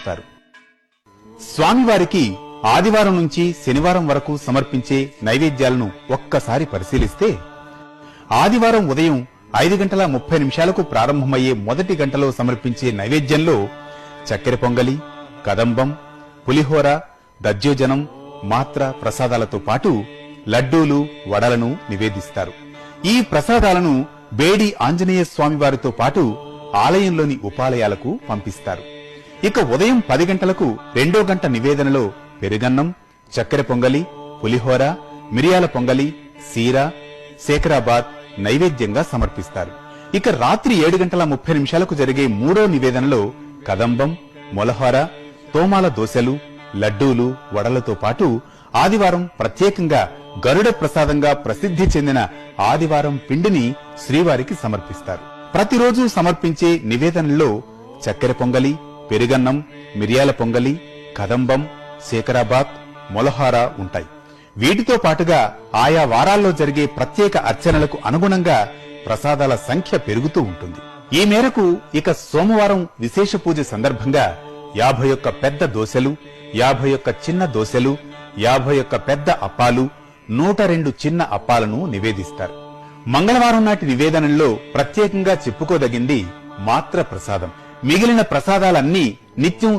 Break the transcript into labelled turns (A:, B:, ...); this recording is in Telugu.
A: సమర్పిస్తారు. స్వామివారికి ఆదివారం నుంచి శనివారం వరకు సమర్పించే నైవేద్యాలను ఒక్కసారి పరిశీలిస్తే, ఆదివారం ఉదయం 5:30 ప్రారంభమయ్యే మొదటి గంటలో సమర్పించే నైవేద్యంలో చక్కెర పొంగలి, కదంబం, పులిహోర, దధ్యోజనం, మాత్ర ప్రసాదాలతో పాటు లడ్డూలు, వడలను నివేదిస్తారు. ఈ ప్రసాదాలను బేడి ఆంజనేయ స్వామివారితో పాటు ఆలయంలోని ఉపాలయాలకు పంపిస్తారు. ఇక ఉదయం 10 గంటలకు 2వ గంట నివేదనలో పెరుగన్నం, చక్కెర పొంగలి, పులిహోర, మిరియాల పొంగలి, సీర, శేఖరాబాద్ నైవేద్యంగా సమర్పిస్తారు. ఇక రాత్రి 7:30 జరిగే 3వ నివేదనలో కదంబం, మొలహోర, తోమాల దోశలు, లడ్డూలు, వడలతో పాటు ఆదివారం ప్రత్యేకంగా గరుడ ప్రసాదంగా ప్రసిద్ధి చెందిన ఆదివారం పిండిని శ్రీవారికి సమర్పిస్తారు. ప్రతిరోజు సమర్పించే నివేదనల్లో చక్కెర పొంగలి, పెరుగన్నం, మిరియాల పొంగలి, కదంబం, శేఖరాబాద్, మొలహార ఉంటాయి. వీటితో పాటుగా ఆయా వారాల్లో జరిగే ప్రత్యేక అర్చనలకు అనుగుణంగా ప్రసాదాల సంఖ్య పెరుగుతూ ఉంటుంది. ఈ మేరకు ఇక సోమవారం విశేష పూజ సందర్భంగా 51 పెద్ద దోశలు, 51 చిన్న దోశలు, 51 పెద్ద అప్పాలు, 102 చిన్న అప్పాలను నివేదిస్తారు. మంగళవారం నాటి నివేదనల్లో ప్రత్యేకంగా చెప్పుకోదగింది మాత్ర ప్రసాదం. మిగిలిన ప్రసాదాలన్నీ నిత్యం